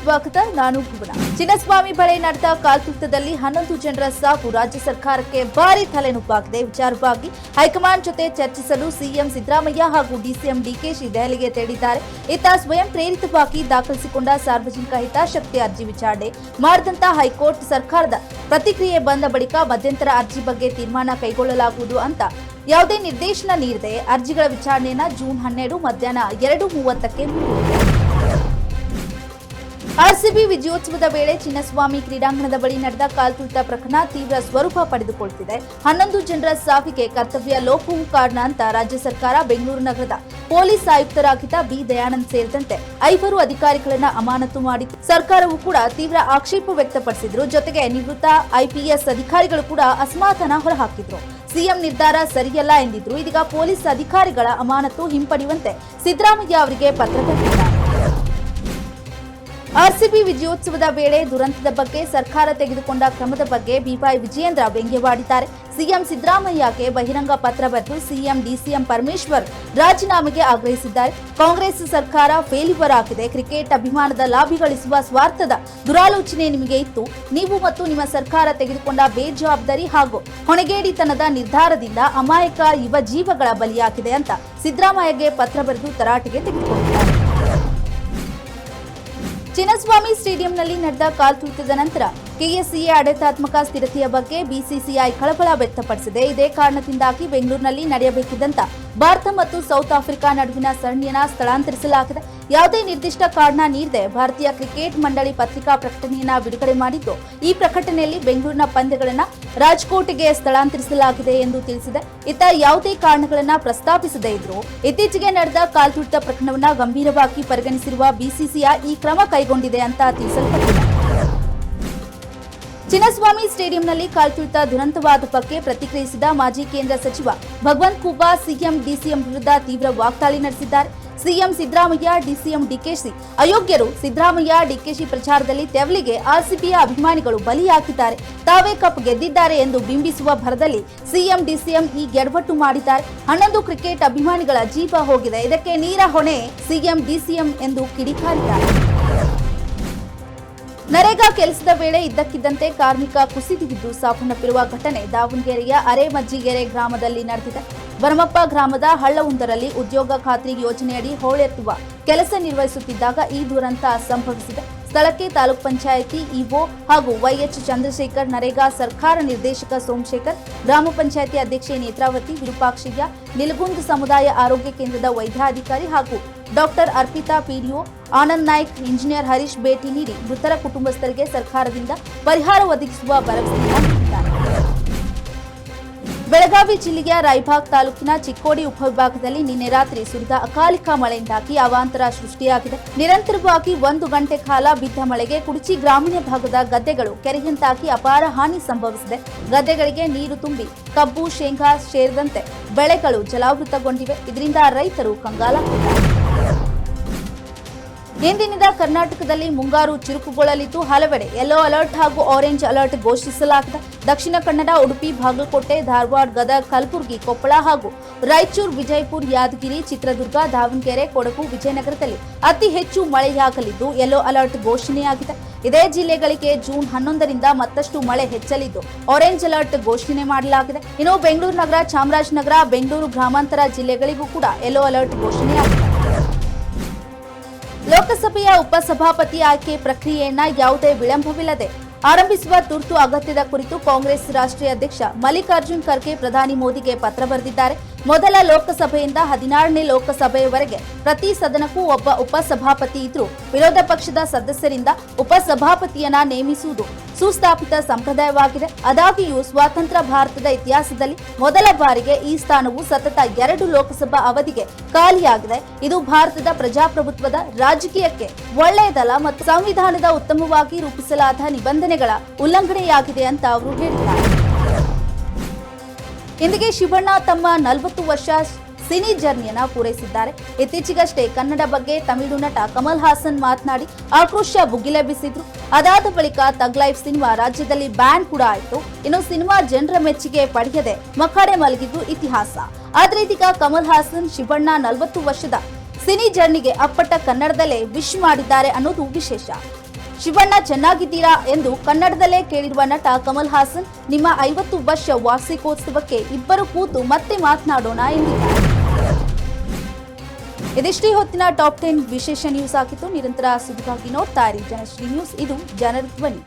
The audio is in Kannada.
ಸ್ವಾಗತ. ನಾನು ಭುವನ. ಚಿನ್ನಸ್ವಾಮಿ ಬಳಿ ನಡೆದ ಕಾಲ್ತುಳಿತದಲ್ಲಿ 11 ಜನರ ಸಾವು ರಾಜ್ಯ ಸರ್ಕಾರಕ್ಕೆ ಭಾರಿ ತಲೆನೋವಾಗಿದೆ. ವಿಚಾರವಾಗಿ ಹೈಕಮಾಂಡ್ ಜೊತೆ ಚರ್ಚಿಸಲು ಸಿಎಂ ಸಿದ್ದರಾಮಯ್ಯ ಹಾಗೂ ಡಿಸಿಎಂ ಡಿಕೆಶಿ ದೆಹಲಿಗೆ ತೆರಳಿದ್ದಾರೆ. ಇತ್ತ ಸ್ವಯಂ ಪ್ರೇರಿತವಾಗಿ ದಾಖಲಿಸಿಕೊಂಡ ಸಾರ್ವಜನಿಕ ಹಿತಾಸಕ್ತಿ ಅರ್ಜಿ ವಿಚಾರಣೆ ಮಾಡಿದಂತ ಹೈಕೋರ್ಟ್ ಸರ್ಕಾರದ ಪ್ರತಿಕ್ರಿಯೆ ಬಂದ ಬಳಿಕ ಮಧ್ಯಂತರ ಅರ್ಜಿ ಬಗ್ಗೆ ತೀರ್ಮಾನ ಕೈಗೊಳ್ಳಲಾಗುವುದು ಅಂತ ಯಾವುದೇ ನಿರ್ದೇಶನ ನೀಡದೆ ಅರ್ಜಿಗಳ ವಿಚಾರಣೆಯನ್ನ ಜೂನ್ 12 ಮಧ್ಯಾಹ್ನ 2:30ಕ್ಕೆ ಮುಂದೂಡಿದೆ. ಆರ್ಸಿಬಿ ವಿಜಯೋತ್ಸವದ ವೇಳೆ ಚಿನ್ನಸ್ವಾಮಿ ಕ್ರೀಡಾಂಗಣದ ಬಳಿ ನಡೆದ ಕಾಲ್ತುಳಿತ ಪ್ರಕರಣ ತೀವ್ರ ಸ್ವರೂಪ ಪಡೆದುಕೊಳ್ಳುತ್ತಿದೆ. 11 ಜನರ ಸಾವಿಗೆ ಕರ್ತವ್ಯ ಲೋಪವೂ ಕಾರಣ ಅಂತ ರಾಜ್ಯ ಸರ್ಕಾರ ಬೆಂಗಳೂರು ನಗರದ ಪೊಲೀಸ್ ಆಯುಕ್ತರಾಗಿದ್ದ ಬಿ ದಯಾನಂದ್ ಸೇರಿದಂತೆ 5 ಅಧಿಕಾರಿಗಳನ್ನ ಅಮಾನತು ಮಾಡಿತ್ತು. ಸರ್ಕಾರವು ಕೂಡ ತೀವ್ರ ಆಕ್ಷೇಪ ವ್ಯಕ್ತಪಡಿಸಿದ್ರು. ಜೊತೆಗೆ ನಿವೃತ್ತ ಐಪಿಎಸ್ ಅಧಿಕಾರಿಗಳು ಕೂಡ ಅಸಮಾಧಾನ ಹೊರಹಾಕಿದ್ರು. ಸಿಎಂ ನಿರ್ಧಾರ ಸರಿಯಲ್ಲ ಎಂದಿದ್ರು. ಇದೀಗ ಪೊಲೀಸ್ ಅಧಿಕಾರಿಗಳ ಅಮಾನತು ಹಿಂಪಡೆಯುವಂತೆ ಸಿದ್ದರಾಮಯ್ಯ ಅವರಿಗೆ ಪತ್ರ ಬರೆದಿದ್ದಾರೆ. ಆರ್ಸಿಬಿ ವಿಜಯೋತ್ಸವದ ವೇಳೆ ದುರಂತದ ಬಗ್ಗೆ ಸರ್ಕಾರ ತೆಗೆದುಕೊಂಡ ಕ್ರಮದ ಬಗ್ಗೆ ಬಿವೈ ವಿಜಯೇಂದ್ರ ವ್ಯಂಗ್ಯವಾಡಿದ್ದಾರೆ. ಸಿಎಂ ಸಿದ್ದರಾಮಯ್ಯಗೆ ಬಹಿರಂಗ ಪತ್ರ ಬರೆದು ಸಿಎಂ ಡಿಸಿಎಂ ಪರಮೇಶ್ವರ್ ರಾಜೀನಾಮೆಗೆ ಆಗ್ರಹಿಸಿದ್ದಾರೆ. ಕಾಂಗ್ರೆಸ್ ಸರ್ಕಾರ ಫೇಲ್ಯೂರ್ ಆಗಿದೆ. ಕ್ರಿಕೆಟ್ ಅಭಿಮಾನದ ಲಾಭಿ ಗಳಿಸುವ ಸ್ವಾರ್ಥದ ದುರಾಲೋಚನೆ ನಿಮಗೆ ಇತ್ತು. ನೀವು ಮತ್ತು ನಿಮ್ಮ ಸರ್ಕಾರ ತೆಗೆದುಕೊಂಡ ಬೇಜವಾಬ್ದಾರಿ ಹಾಗೂ ಹೊಣೆಗೇಡಿತನದ ನಿರ್ಧಾರದಿಂದ ಅಮಾಯಕ ಯುವ ಜೀವಗಳ ಬಲಿಯಾಗಿದೆ ಅಂತ ಸಿದ್ದರಾಮಯ್ಯಗೆ ಪತ್ರ ಬರೆದು ತರಾಟೆಗೆ ತೆಗೆದುಕೊಂಡಿದ್ದಾರೆ. ಚಿನ್ನಸ್ವಾಮಿ ಸ್ಟೇಡಿಯಂನಲ್ಲಿ ನಡೆದ ಕಾಲ್ತುಳಿತದ ನಂತರ ಕೆಎಸ್ಸಿಎ ಆಡಳಿತಾತ್ಮಕ ಸ್ಥಿರತೆಯ ಬಗ್ಗೆ ಬಿಸಿಸಿಐ ಕಳವಳ ವ್ಯಕ್ತಪಡಿಸಿದೆ. ಇದೇ ಕಾರಣದಿಂದಾಗಿ ಬೆಂಗಳೂರಿನಲ್ಲಿ ನಡೆಯಬೇಕಿದ್ದಂತ ಭಾರತ ಮತ್ತು ಸೌತ್ ಆಫ್ರಿಕಾ ನಡುವಿನ ಸರಣಿಯನ್ನ ಸ್ಥಳಾಂತರಿಸಲಾಗಿದೆ. ಯಾವುದೇ ನಿರ್ದಿಷ್ಟ ಕಾರಣ ನೀಡದೆ ಭಾರತೀಯ ಕ್ರಿಕೆಟ್ ಮಂಡಳಿ ಪತ್ರಿಕಾ ಪ್ರಕಟಣೆಯನ್ನ ಬಿಡುಗಡೆ ಮಾಡಿದ್ದು, ಈ ಪ್ರಕಟಣೆಯಲ್ಲಿ ಬೆಂಗಳೂರಿನ ಪಂದ್ಯಗಳನ್ನು ರಾಜ್ಕೋಟ್ಗೆ ಸ್ಥಳಾಂತರಿಸಲಾಗಿದೆ ಎಂದು ತಿಳಿಸಿದೆ. ಇತ್ತ ಯಾವುದೇ ಕಾರಣಗಳನ್ನ ಪ್ರಸ್ತಾಪಿಸದೇ ಇದ್ರು ಇತ್ತೀಚೆಗೆ ನಡೆದ ಕಾಲ್ತುಳಿತ ಪ್ರಕರಣವನ್ನ ಗಂಭೀರವಾಗಿ ಪರಿಗಣಿಸಿರುವ ಬಿಸಿಸಿಐ ಈ ಕ್ರಮ ಕೈಗೊಂಡಿದೆ ಅಂತ ತಿಳಿಸಲ್ಪಟ್ಟಿದೆ. ಚಿನ್ನಸ್ವಾಮಿ ಸ್ಟೇಡಿಯಂನಲ್ಲಿ ಕಾಲ್ತುಳಿತ ದುರಂತವಾದ ಬಗ್ಗೆ ಪ್ರತಿಕ್ರಿಯಿಸಿದ ಮಾಜಿ ಕೇಂದ್ರ ಸಚಿವ ಭಗವಂತ್ ಖೂಬಾ ಸಿಎಂ ಡಿಸಿಎಂ ವಿರುದ್ಧ ತೀವ್ರ ವಾಗ್ದಾಳಿ ನಡೆಸಿದ್ದಾರೆ. ಸಿಎಂ ಸಿದ್ದರಾಮಯ್ಯ ಡಿಸಿಎಂ ಡಿಕೆಶಿ ಅಯೋಗ್ಯರು. ಸಿದ್ದರಾಮಯ್ಯ ಡಿಕೆಶಿ ಪ್ರಚಾರದಲ್ಲಿ ತೆವಲಿಗೆ ಆರ್ಸಿಬಿಯ ಅಭಿಮಾನಿಗಳು ಬಲಿಯಾಗಿದ್ದಾರೆ. ತಾವೇ ಕಪ್ ಗೆದ್ದಿದ್ದಾರೆ ಎಂದು ಬಿಂಬಿಸುವ ಭರದಲ್ಲಿ ಸಿಎಂ ಡಿಸಿಎಂ ಈ ಎಡವಟ್ಟು ಮಾಡಿದ್ದಾರೆ. 11 ಕ್ರಿಕೆಟ್ ಅಭಿಮಾನಿಗಳ ಜೀವ ಹೋಗಿದೆ. ಇದಕ್ಕೆ ನೀರ ಹೊಣೆ ಸಿಎಂ ಡಿಸಿಎಂ ಎಂದು ಕಿಡಿಕಾರಿದ್ದಾರೆ. ನರೇಗಾ ಕೆಲಸದ ವೇಳೆ ಇದ್ದಕ್ಕಿದ್ದಂತೆ ಕಾರ್ಮಿಕ ಕುಸಿದು ಬಿದ್ದು ಸಾವನ್ನಪ್ಪಿರುವ ಘಟನೆ ದಾವಣಗೆರೆಯ ಅರೆಮಜ್ಜಿಗೆರೆ ಗ್ರಾಮದಲ್ಲಿ ನಡೆದಿದೆ. ಬರಮಪ್ಪ ಗ್ರಾಮದ ಹಳ್ಳವೊಂದರಲ್ಲಿ ಉದ್ಯೋಗ ಖಾತ್ರಿ ಯೋಜನೆಯಡಿ ಹೂಳೆತ್ತುವ ಕೆಲಸ ನಿರ್ವಹಿಸುತ್ತಿದ್ದಾಗ ಈ ದುರಂತ ಸಂಭವಿಸಿದೆ. ಸ್ಥಳಕ್ಕೆ ತಾಲೂಕ್ ಪಂಚಾಯಿತಿ ಇಒ ಹಾಗೂ ವೈಎಚ್ ಚಂದ್ರಶೇಖರ್, ನರೇಗಾ ಸರ್ಕಾರ ನಿರ್ದೇಶಕ ಸೋಮಶೇಖರ್, ಗ್ರಾಮ ಪಂಚಾಯಿತಿ ಅಧ್ಯಕ್ಷೆ ನೇತ್ರಾವತಿ, ವಿರೂಪಾಕ್ಷಯ್ಯ, ನಿಲಗುಂದ್ ಸಮುದಾಯ ಆರೋಗ್ಯ ಕೇಂದ್ರದ ವೈದ್ಯಾಧಿಕಾರಿ ಹಾಗೂ doctor Arpita, PDO Anand Naik, engineer Harish ಭೇಟಿ ನೀಡಿ ಮೃತರ ಕುಟುಂಬಸ್ಥರಿಗೆ ಸರ್ಕಾರದಿಂದ ಪರಿಹಾರ ಒದಗಿಸುವ ಭರವಸೆ ನೀಡಿದ್ದಾರೆ. ಬೆಳಗಾವಿ ಜಿಲ್ಲೆಯ ರಾಯಬಾಗ್ ತಾಲೂಕಿನ ಚಿಕ್ಕೋಡಿ ಉಪವಿಭಾಗದಲ್ಲಿ ನಿನ್ನೆ ರಾತ್ರಿ ಸುರಿದ ಅಕಾಲಿಕ ಮಳೆಯಿಂದಾಗಿ ಅವಾಂತರ ಸೃಷ್ಟಿಯಾಗಿದೆ. ನಿರಂತರವಾಗಿ 1 ಗಂಟೆ ಕಾಲ ಬಿದ್ದ ಮಳೆಗೆ ಕುಡಚಿ ಗ್ರಾಮೀಣ ಭಾಗದ ಗದ್ದೆಗಳು ಕೆರೆಯಂತಾಗಿ ಅಪಾರ ಹಾನಿ ಸಂಭವಿಸಿದೆ. ಗದ್ದೆಗಳಿಗೆ ನೀರು ತುಂಬಿ ಕಬ್ಬು, ಶೇಂಗಾ ಸೇರಿದಂತೆ ಬೆಳೆಗಳು ಜಲಾವೃತಗೊಂಡಿವೆ. ಇದರಿಂದ ರೈತರು ಕಂಗಾಲಾಗಿದ್ದಾರೆ. ಇಂದಿನಿಂದ ಕರ್ನಾಟಕದಲ್ಲಿ ಮುಂಗಾರು ಚುರುಕುಗೊಳ್ಳಲಿದ್ದು ಹಲವೆಡೆ ಯೆಲ್ಲೋ ಅಲರ್ಟ್ ಹಾಗೂ ಆರೆಂಜ್ ಅಲರ್ಟ್ ಘೋಷಿಸಲಾಗಿದೆ. ದಕ್ಷಿಣ ಕನ್ನಡ, ಉಡುಪಿ, ಬಾಗಲಕೋಟೆ, ಧಾರವಾಡ, ಗದಗ, ಕಲಬುರಗಿ, ಕೊಪ್ಪಳ ಹಾಗೂ ರಾಯಚೂರು, ವಿಜಯಪುರ, ಯಾದಗಿರಿ, ಚಿತ್ರದುರ್ಗ, ದಾವಣಗೆರೆ, ಕೊಡಗು, ವಿಜಯನಗರದಲ್ಲಿ ಅತಿ ಹೆಚ್ಚು ಮಳೆಯಾಗಲಿದ್ದು ಯೆಲ್ಲೋ ಅಲರ್ಟ್ ಘೋಷಣೆಯಾಗಿದೆ. ಇದೇ ಜಿಲ್ಲೆಗಳಿಗೆ ಜೂನ್ 11ರಿಂದ ಮತ್ತಷ್ಟು ಮಳೆ ಹೆಚ್ಚಲಿದ್ದು ಆರೆಂಜ್ ಅಲರ್ಟ್ ಘೋಷಣೆ ಮಾಡಲಾಗಿದೆ. ಇನ್ನು ಬೆಂಗಳೂರು ನಗರ, ಚಾಮರಾಜನಗರ, ಬೆಂಗಳೂರು ಗ್ರಾಮಾಂತರ ಜಿಲ್ಲೆಗಳಿಗೂ ಕೂಡ ಯೆಲ್ಲೋ ಅಲರ್ಟ್ ಘೋಷಣೆಯಾಗಿದೆ. ಲೋಕಸಭೆಯ ಉಪಸಭಾಪತಿ ಆಯ್ಕೆ ಪ್ರಕ್ರಿಯೆಯನ್ನ ಯಾವುದೇ ವಿಳಂಬವಿಲ್ಲದೆ ಆರಂಭಿಸುವ ತುರ್ತು ಅಗತ್ಯದ ಕುರಿತು ಕಾಂಗ್ರೆಸ್ ರಾಷ್ಟ್ರೀಯ ಅಧ್ಯಕ್ಷ ಮಲ್ಲಿಕಾರ್ಜುನ್ ಖರ್ಗೆ ಪ್ರಧಾನಿ ಮೋದಿಗೆ ಪತ್ರ ಬರೆದಿದ್ದಾರೆ. ಮೊದಲ ಲೋಕಸಭೆಯಿಂದ 16ನೇ ಲೋಕಸಭೆಯವರೆಗೆ ಪ್ರತಿ ಸದನಕ್ಕೂ ಒಬ್ಬ ಉಪಸಭಾಪತಿ ಇದ್ರೂ ವಿರೋಧ ಪಕ್ಷದ ಸದಸ್ಯರಿಂದ ಉಪಸಭಾಪತಿಯನ್ನ ನೇಮಿಸುವುದು ಸುಸ್ಥಾಪಿತ ಸಂಪ್ರದಾಯವಾಗಿದೆ. ಆದಾಗ್ಯೂ ಸ್ವಾತಂತ್ರ್ಯ ಭಾರತದ ಇತಿಹಾಸದಲ್ಲಿ ಮೊದಲ ಬಾರಿಗೆ ಈ ಸ್ಥಾನವು ಸತತ 2 ಲೋಕಸಭಾ ಅವಧಿಗೆ ಖಾಲಿಯಾಗಿದೆ. ಇದು ಭಾರತದ ಪ್ರಜಾಪ್ರಭುತ್ವದ ರಾಜಕೀಯಕ್ಕೆ ಒಳ್ಳೆಯದಲ್ಲ ಮತ್ತು ಸಂವಿಧಾನದ ಉತ್ತಮವಾಗಿ ರೂಪಿಸಲಾದ ನಿಬಂಧನೆಗಳ ಉಲ್ಲಂಘನೆಯಾಗಿದೆ ಅಂತ ಅವರು ಹೇಳಿದ್ದಾರೆ. ಇಂದಿಗೆ ಶಿವಣ್ಣ ತಮ್ಮ 40 ವರ್ಷ ಸಿನಿ ಜರ್ನಿಯನ್ನ ಪೂರೈಸಿದ್ದಾರೆ. ಇತ್ತೀಚೆಗಷ್ಟೇ ಕನ್ನಡ ಬಗ್ಗೆ ತಮಿಳು ನಟ ಕಮಲ್ ಹಾಸನ್ ಮಾತನಾಡಿ ಆಕ್ರೋಶ ಭುಗಿಲೆಬ್ಬಿಸಿದ್ರು. ಅದಾದ ಬಳಿಕ ತಗ್ ಲೈಫ್ ಸಿನಿಮಾ ರಾಜ್ಯದಲ್ಲಿ ಬ್ಯಾನ್ ಕೂಡ ಆಯಿತು. ಇನ್ನು ಸಿನಿಮಾ ಜನರ ಮೆಚ್ಚುಗೆ ಪಡೆಯದೆ ಮಕ್ಕಡೆ ಮಲಗಿದ್ದು ಇತಿಹಾಸ. ಆದ್ರೆ ಇದೀಗ ಕಮಲ್ ಹಾಸನ್ ಶಿವಣ್ಣ 40 ವರ್ಷದ ಸಿನಿ ಜರ್ನಿಗೆ ಅಪ್ಪಟ ಕನ್ನಡದಲ್ಲೇ ವಿಶ್ ಮಾಡಿದ್ದಾರೆ ಅನ್ನೋದು ವಿಶೇಷ. ಶಿವಣ್ಣ ಚೆನ್ನಾಗಿದ್ದೀರಾ ಎಂದು ಕನ್ನಡದಲ್ಲೇ ಕೇಳಿರುವ ನಟ ಕಮಲ್ ಹಾಸನ್ ನಿಮ್ಮ 50 ವರ್ಷ ವಾರ್ಷಿಕೋತ್ಸವಕ್ಕೆ ಇಬ್ಬರು ಕೂತು ಮತ್ತೆ ಮಾತನಾಡೋಣ ಎಂದಿದ್ದಾರೆ. ಇದಿಷ್ಟೇ ಹೊತ್ತಿನ ಟಾಪ್ 10 ವಿಶೇಷ ನ್ಯೂಸ್ ಆಗಿತ್ತು. ನಿರಂತರ ಸುದ್ದಿಗಾಗಿ ನೋಡ್ತಾ ಇರಿ ಜನಶ್ರೀ ನ್ಯೂಸ್. ಇದು ಜನರ ಧ್ವನಿ.